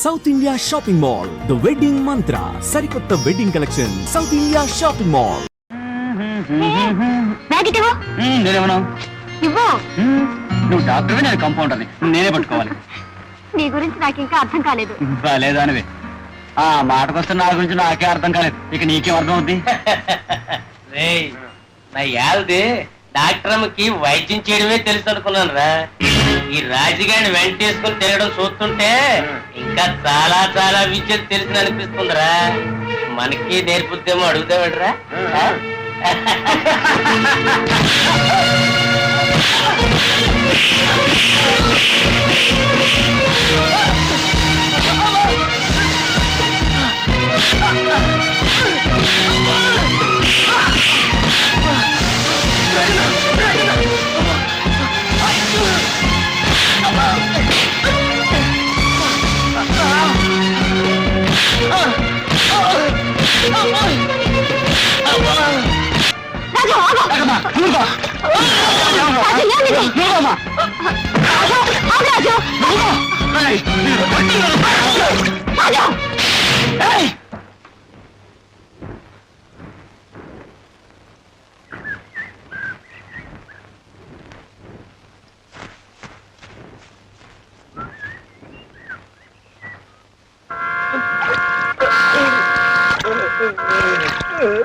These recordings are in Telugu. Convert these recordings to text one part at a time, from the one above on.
South India shopping mall, the wedding మంత్ర, సరికొత్త wedding collection, south India shopping mall. నేనేమన్నా నువ్వు డాక్టర్వి, నేను కంపౌండర్ని, నేనే పట్టుకోవాలి. నీ గురించి నాకు ఇంకా అర్థం కాలేదు. బాలేదానివే. ఆ మాటకొస్తే నా గురించి నాకే అర్థం కాలేదు, ఇక నీకేం అర్థం అవుద్ది? నా యాల్ది డాక్టర్ అమ్మకి వైద్యం చేయడమే తెలుసు అనుకున్నాను రా. ఈ రాజుగారిని వెంటేసుకుని తిరగడం చూస్తుంటే ఇంకా చాలా చాలా విషయాలు తెలిసిన అనిపిస్తుందిరా. మనకి నేర్పుద్దేమో అడుగుతావేట్రా?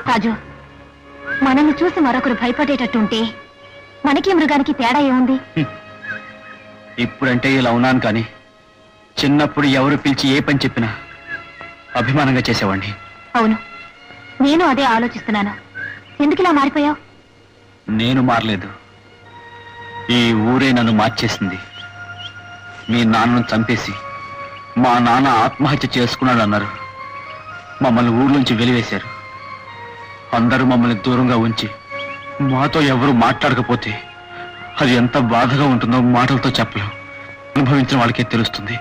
రాజు, మనల్ని చూసి మరొకరు భయపడేటట్టుంటే మనకి మృగానికి తేడా ఏముంది? ఇప్పుడంటే ఇలా ఉన్నాను, కానీ చిన్నప్పుడు ఎవరు పిలిచి ఏ పని చెప్పినా అభిమానంగా చేసేవాడిని. అవును, నేను అదే ఆలోచిస్తున్నాను. ఎందుకు ఇలా మారిపోయావు? నేను మారలేదు, ఈ ఊరే నన్ను మార్చేసింది. మీ నాన్నను చంపేసి మా నాన్న ఆత్మహత్య చేసుకున్నాడు అన్నారు. మమ్మల్ని ఊర్లోంచి వెలివేశారు. అందరూ మమ్మల్ని దూరంగా ఉంచి మాతో ఎవరు మాట్లాడకపోతే అది ఎంత బాధగా ఉంటుందో మాటలతో చెప్పలేం. అనుభవించిన వాళ్ళకే తెలుస్తుంది.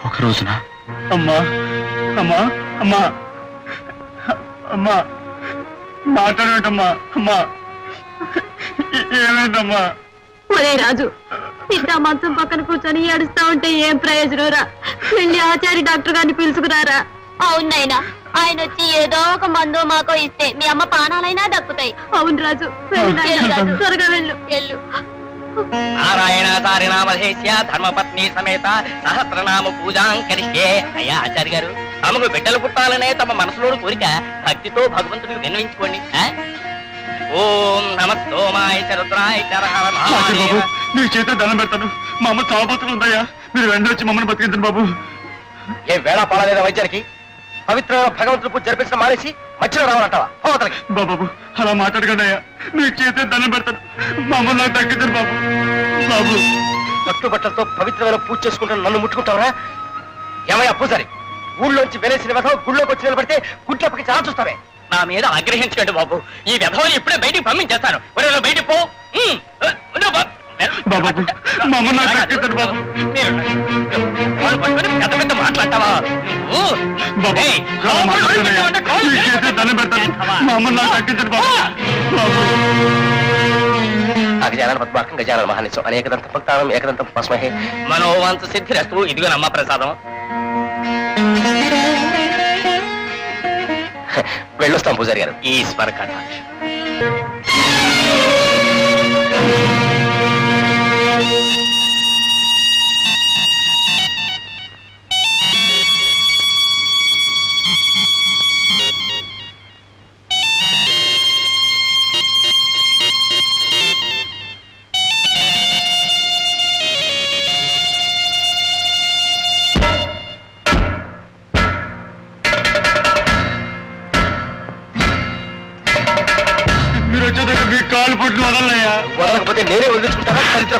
ఒక రోజున అమ్మా అమ్మా అమ్మా అమ్మా మాట్లాడటమ్మా, అమ్మా ఏమైందమ్మా? ఒరే రాజు, ఇంత మంచం పక్కన కూర్చొని ఏడుస్తా ఉంటే ఏం ప్రయోజనం రా? వెళ్ళి ఆచారి డాక్టర్ గారిని పిలుచుకురారా. అవునైనా ఆయన వచ్చి ఏదో ఒక మందు మాకో ఇస్తే మీ అమ్మ ప్రాణాలైనా దక్కుతాయి. అవును రాజు, త్వరగా వెళ్ళు. నారాయణ సారినామధేశ్య ధర్మపత్ని సమేత సహస్రనామ పూజాం కరిష్యే. అయ్యా ఆచార్య గారు, తమకు బిడ్డలు పుట్టాలనే తమ మనసులోని కోరిక భక్తితో భగవంతుడికి విన్నవించుకోండి. ఓం నమస్తోమాయ రుద్రాయ బాబు, నీ చేత దండం పెడతాను. మా అమ్మ చావబోతులు ఉందయ్యా, మీరు వెంటనే వచ్చి మమ్మల్ని బతికించండి బాబు. ఏ వేళ పాడలేదా వైద్యానికి? పవిత్రమైన భగవంతుడు పూజ జరిపించడం మానేసి మధ్యలో రావాలంటావా? బాబు అలా మాట్లాడకండి అయ్యా, నీ చేత దండం పెడతాను. మమ్మల్ని నాకు తగ్గించండి బాబు. బాబు, కట్టుబట్టలతో పవిత్రమైన పూజ చేసుకుంటాను, నన్ను ముట్టుకుంటావరా? ఏమయ్యా పూజారి, ఊళ్ళోంచి వెలేసిన వెధవ గుళ్ళోకి వచ్చి నిలబడితే గుడ్లప్పకి చాలా చూస్తావే. నా మీద ఆగ్రహించకండి బాబు, ఈ వెధవని ఇప్పుడే బయటికి పంపించేస్తాను. బయటికి పో. బాబు మమ్మల్ని నాకు తగ్గించండి బాబు. పెద్ద పెద్ద మాట్లాడతావా? నీ చేత దండం పెడతాను. మమ్మల్ని నాకు తగ్గించండి బాబు. అగజానన పద్మార్కం గజానన మహానిత్యం అనేకదంత భక్తానం ఏకదంతం పస్మహే మనోవాంఛ సిద్ధిరస్తు. ఇదిగో నమ్మ ప్రసాదం. వెళ్ళొస్తాం పూజారి గారు. ఈశ్వర కటాక్ష. మీరు వచ్చేదాకా మీ కాలు పుట్టిన వదలయ్యా. వదలకపోతే నేనే వదిలించుకుంటారా? చరిత్ర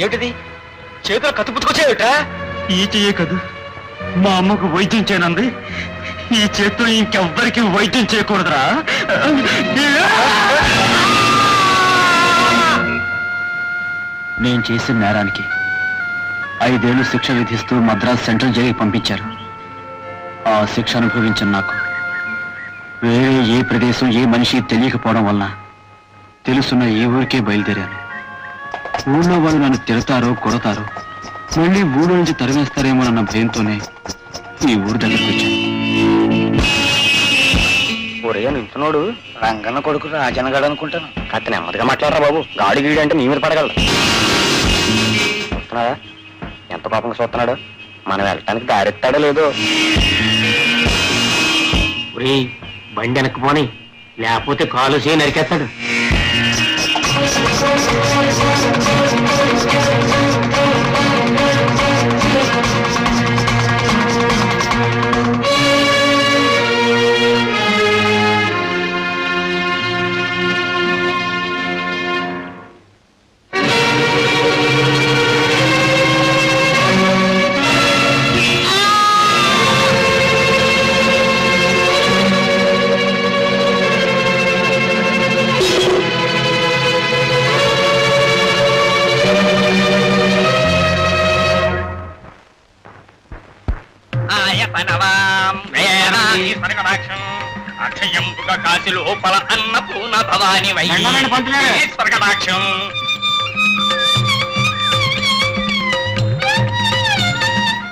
ఏమిటిది? చేతులు కత్తిపుచ్చుకొచ్చేవిటా? ఈ చెయ్యే కదా మా అమ్మకు వైద్యం చేయనంది. ఈ చేతితో ఇంకెవ్వరికి వైద్యం చేయకూడదురా. నేను చేసిన నేరానికి 5 ఏళ్లు శిక్ష విధిస్తూ మద్రాస్ సెంట్రల్ జైలుకి పంపించారు. ఆ శిక్ష అనుభవించిన నాకు వేరే ఏ ప్రదేశం ఏ మనిషి తెలియకపోవడం వలన తెలుసున్న ఈ ఊరికే బయలుదేరాను. ఊళ్ళో వాళ్ళు నన్ను తిడతారో కొడతారో మళ్ళీ ఊళ్ళో నుంచి తరిమేస్తారేమోనన్న భయంతోనే ఈ ఊరు దగ్గరికి వచ్చాను. ఒరే నించున్నాడు రంగన్న కొడుకు రాజన్నగాడు అనుకుంటాను. కాస్త నెమ్మదిగా మాట్లాడరా బాబు, గాడి గీడి అంటే మీ మీద పడగలడు. చూస్తున్నాడా ఎంత పాపంగా చూస్తున్నాడు. మనం వెళ్ళటానికి దారెత్తాడో లేదో. బండి వెనక్కిపోని, లేకపోతే కాలు చేయి నరికేస్తాడు. అక్షయంపుగా కాశీ లోపల అన్నపూర్ణ భవాని వైస్వర్గడాక్షం.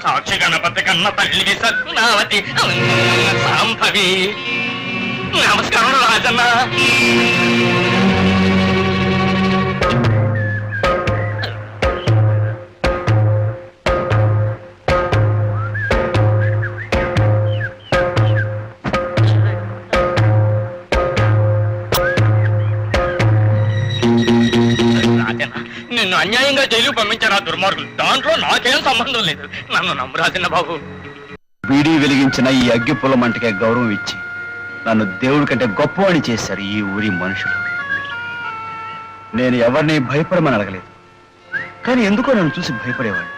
సాక్షి గణపతి కన్న తల్లి సత్నావతి సాంభవి. నమస్కారం రాజన్న. నిన్ను అన్యాయంగా జైలు పంపించారు ఆ దుర్మార్గులు. దాంట్లో నాకేం సంబంధం లేదు. నన్ను నమ్మరాజన్న బాబు. బీడీ వెలిగించిన ఈ అగ్గి పుల్ల మంటకే గౌరవం ఇచ్చి నన్ను దేవుడి కంటే గొప్పవాణి చేశారు ఈ ఊరి మనుషులు. నేను ఎవరిని భయపడమని అడగలేదు, కానీ ఎందుకో నన్ను చూసి భయపడేవాడు.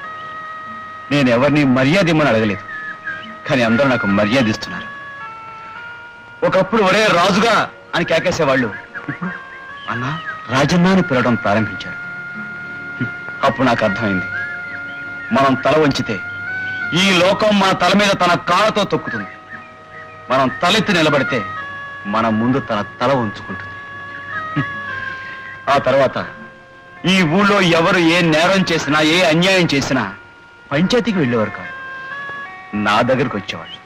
నేను ఎవరిని మర్యాద ఇమ్మని అడగలేదు, కానీ అందరూ నాకు మర్యాద ఇస్తున్నారు. ఒకప్పుడు ఒరే రాజుగా అని కేకేసేవాళ్ళు ఇప్పుడు అన్నా రాజన్న అని పిలవడం ప్రారంభించారు. అప్పుడు నాకు అర్థమైంది, మనం తల వంచితే ఈ లోకం మన తల మీద తన కాళ్ళతో తొక్కుతుంది. మనం తలెత్తి నిలబడితే మన ముందు తన తల ఉంచుకుంటుంది. ఆ తర్వాత ఈ ఊళ్ళో ఎవరు ఏ నేరం చేసినా ఏ అన్యాయం చేసినా పంచాయతీకి వెళ్ళేవారు కాదు, నా దగ్గరికి వచ్చేవాళ్ళు.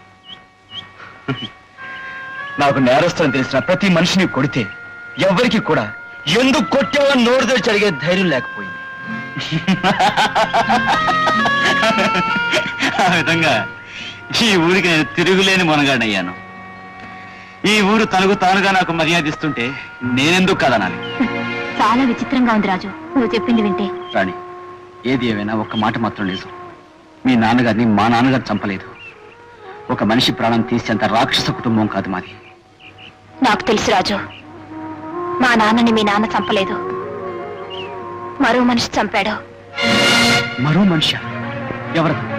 నాకు నేరస్తుని తెలిసిన ప్రతి మనిషిని కొడితే ఎవరికి కూడా ఎందుకు కొట్టావని నోరు తెరిచి అడిగే ధైర్యం లేకపోయింది. ఆ విధంగా ఈ ఊరికి నేను తిరుగులేని మొనగాడయ్యాను. ఈ ఊరు తనకు తానుగా నాకు మర్యాద ఇస్తుంటే నేనెందుకు కదనాలి? చాలా విచిత్రంగా ఉంది రాజు నువ్వు చెప్పింది వింటే. రాణి, ఏది ఏమైనా ఒక్క మాట మాత్రం నిజం. మీ నాన్నగారిని మా నాన్నగారు చంపలేదు. ఒక మనిషి ప్రాణం తీసేంత రాక్షస కుటుంబం కాదు మాది. నాకు తెలుసు రాజు, మా నాన్నని మీ నాన్న చంపలేదు, మరో మనిషి చంపాడు. మరో మనిషి? ఎవరతను?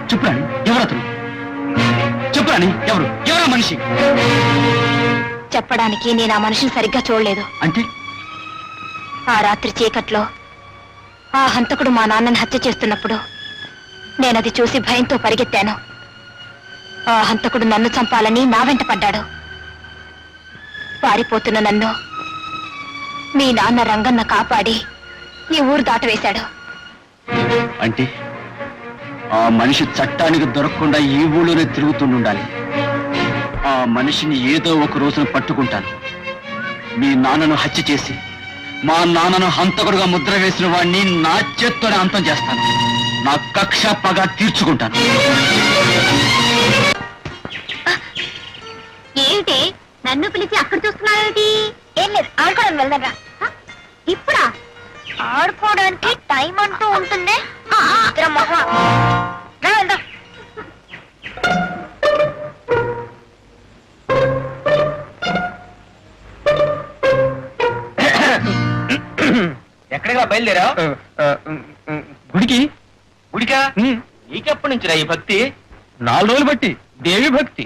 చెప్పురాని, ఎవరతను? చెప్పురాని, ఎవరు ఎవరా మనిషి? చెప్పడానికి నేను ఆ మనిషిని సరిగ్గా చూడలేదు. అంటే ఆ రాత్రి చీకట్లో ఆ హంతకుడు మా నాన్నని హత్య చేస్తున్నప్పుడు నేనది చూసి భయంతో పరిగెత్తాను. ఆ హంతకుడు నన్ను చంపాలని నా వెంట పడ్డాడు. పారిపోతున్న నన్ను మీ నాన్న రంగన్న కాపాడి ఈ ఊరు దాటవేశాడు. అంటే ఆ మనిషి చట్టానికి దొరకకుండా ఈ ఊళ్ళోనే తిరుగుతుండాలి. ఆ మనిషిని ఏదో ఒక రోజున పట్టుకుంటాను. మీ నాన్నను హత్య చేసి మా నాన్నను హంతకుడుగా ముద్ర వేసిన వాడిని నా చేత్తోనే అంతం చేస్తాను. నా కక్ష పగ తీర్చుకుంటాను. ఏమిటి నన్ను పిలిచి అక్కడ చూస్తున్నావేమిటి? ఏం లేదు, ఆడుకోవడానికి వెళ్దాం. ఇప్పుడా? ఆడుకోవడానికి టైం అంటూ ఉంటుంది. వెళ్దాం. ఎక్కడికి బయలుదేరా? గుడికి. గుడికా? నీకెప్పటి నుంచి రా ఈ భక్తి? 4 రోజులు బట్టి దేవి భక్తి.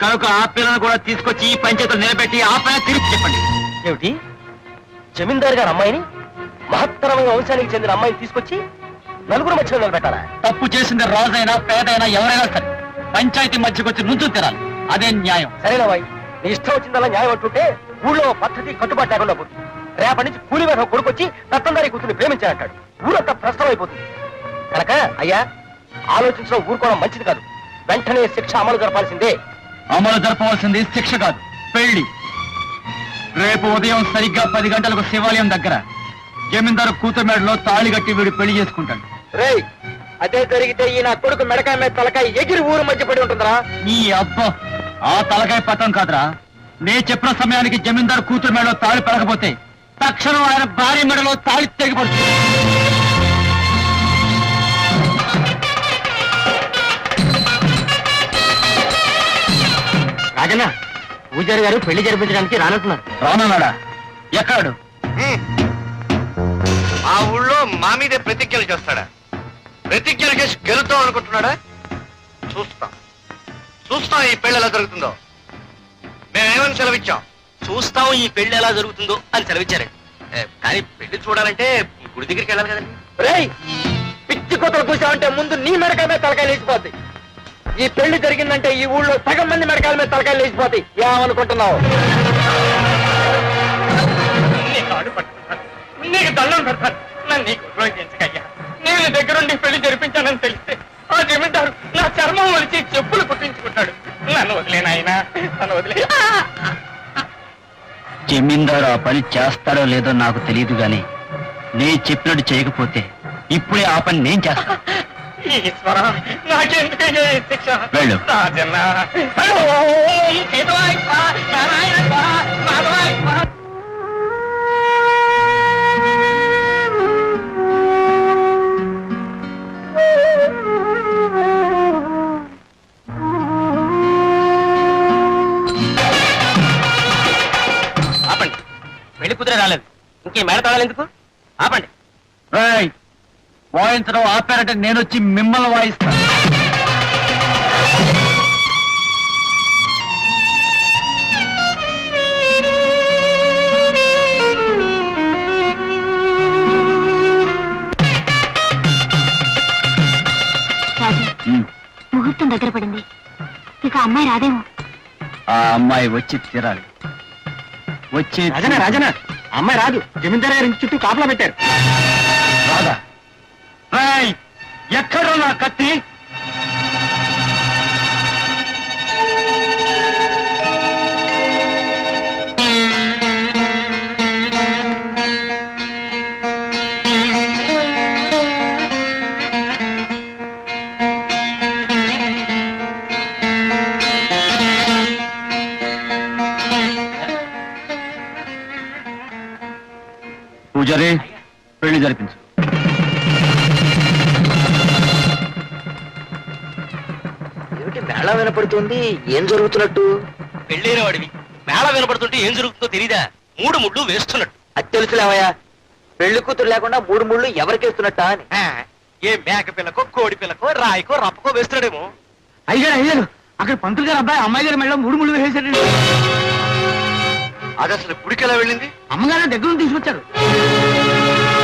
కనుక ఆ పిల్లను కూడా తీసుకొచ్చి ఈ పంచాయతీలు నిలబెట్టి ఆ పైన తిరిగి చెప్పండి. ఏమిటి జమీందారు గారు అమ్మాయిని మహత్తరమైన వంశానికి చెందిన అమ్మాయిని తీసుకొచ్చి నలుగురు మధ్యలో నిలబెట్టాలా? తప్పు చేసింది రాజైనా పేదైనా ఎవరైనా సరే పంచాయతీ మధ్యకి వచ్చి నుంచు తిరాలి. అదే న్యాయం. సరేనా వాయ్, నీ ఇష్టం వచ్చిందల్లా న్యాయం అంటుంటే ఊళ్ళో పద్ధతి కట్టుబాటు లేకుండా పోతుంది. రేపటి నుంచి కూలి వేట కొడుకొచ్చి రత్నందారి కూతుర్ని ప్రేమించాలంటాడు. ఊరంతా ప్రశ్న అయిపోతుంది. కనుక అయ్యా, ఆలోచించడం ఊరుకోవడం మంచిది కాదు. వెంటనే శిక్ష అమలు జరపాల్సిందే. అమలు జరపవలసింది శిక్ష కాదు, పెళ్లి. రేపు ఉదయం సరిగ్గా 10 గంటలకు శివాలయం దగ్గర జమీందారు కూతురు మేడలో తాళి కట్టి వీడు పెళ్లి చేసుకుంటాడు. రేయ్, అదే జరిగితే ఈ నా కొడుకు మెడకాయ మీద తలకాయ ఎగిరి ఊరు మధ్య పడి ఉంటుందిరా. ఈ అబ్బా, ఆ తలకాయ పట్టం కాదురా. నే చెప్పిన సమయానికి జమీందారు కూతురు మేడలో తాళి పడకపోతే తక్షణం ఆయన భార్య మెడలో తాళి తెగిపడుతుంది. రాజన్న, పూజారి గారు పెళ్లి జరిపించడానికి రానంటున్నారు. రానన్నాడా? ఎక్కడు? ఆ ఊళ్ళో మా మీదే ప్రతిజ్ఞలు చేస్తాడా? ప్రతిజ్ఞలు చేసి గెలుతాం అనుకుంటున్నాడా? చూస్తాం ఈ పెళ్లి ఎలా జరుగుతుందో. మేమేమని సెలవిచ్చాం? చూస్తాం ఈ పెళ్లి ఎలా జరుగుతుందో అని సెలవిచ్చారండి. కానీ పెళ్లి చూడాలంటే గుడి దగ్గరికి వెళ్ళాలి కదండి. రేయ్, పిచ్చి కొత్తలు కూర్చావంటే ముందు నీ మెడకాయ మీద తలకాయ లేచిపోద్ది. ఈ పెళ్లి జరిగిందంటే ఈ ఊళ్ళో సగం మంది మెడకాయల మీద తలకాయ లేచిపోతాయి. ఏమనుకుంటున్నావు? నీకు దండం పెడతాను, నన్ను నీకు ఉపయోగించకయ్యా. నేను దగ్గరుండి పెళ్లి జరిపించానని తెలిస్తే ఆ జమీందారు నా చర్మం వలిచి చెప్పులు కుట్టించుకుంటాడు. నన్ను వదిలేనాయనా, నన్ను వదిలే. జమీందారు ఆ పని చేస్తాడో లేదో నాకు తెలియదు గాని నే చెప్పినట్టు చేయకపోతే ఇప్పుడే ఆ పని నేను చేస్తా. ఈశ్వర, నాకెందుకయ్యా ఈ శిక్ష? వెళ్ళు. రాజన్న, ఓం కేశవాయ స్వాహ, నారాయణ స్వాహ, మాధవాయ స్వాహ. ఆపండి, పెళ్లి కుదిరే రాలేదు. ఇంకే మేడ తాళాలు ఎందుకు? ఆపండి. రేయ్, వాయించడం ఆపారంటే నేను వచ్చి మిమ్మల్ని వాయిస్తా. ముహూర్తం దగ్గర పడింది, ఇక అమ్మాయి రాదేమో. ఆ అమ్మాయి వచ్చి తీరాలి. వచ్చి రాజన, అమ్మాయి రాదు. జమీందారు గారి ఇంటి చుట్టూ కాపలా పెట్టారు. రాదా? రేయ్, ఎక్కడ నా కత్తి? పూజారి, పెళ్లి జరిపించు. ఏమిటి మేళ వినపడుతుంది? ఏం జరుగుతున్నట్టు? పెళ్ళైన వాడివి మేళ వినపడుతుంటే ఏం జరుగుతుందో తెలీదా? 3 ముళ్ళు వేస్తున్నట్టు. అది తెలుసులేవయ్యా. పెళ్లి కూతురు లేకుండా 3 ముళ్ళు ఎవరికేస్తున్నట్టా అని. ఏ మేక పిల్లకో, కోడి పిల్లకో, రాయికో, రప్పకో వేస్తున్నాడేమో. అయ్యారు అక్కడ పంతులు గారు అబ్బాయి అమ్మాయి గారి మెడలో 3 ముళ్ళు వేసాడు. అది అసలు గుడికి ఎలా వెళ్ళింది? అమ్మగారు దగ్గర తీసుకొచ్చారు.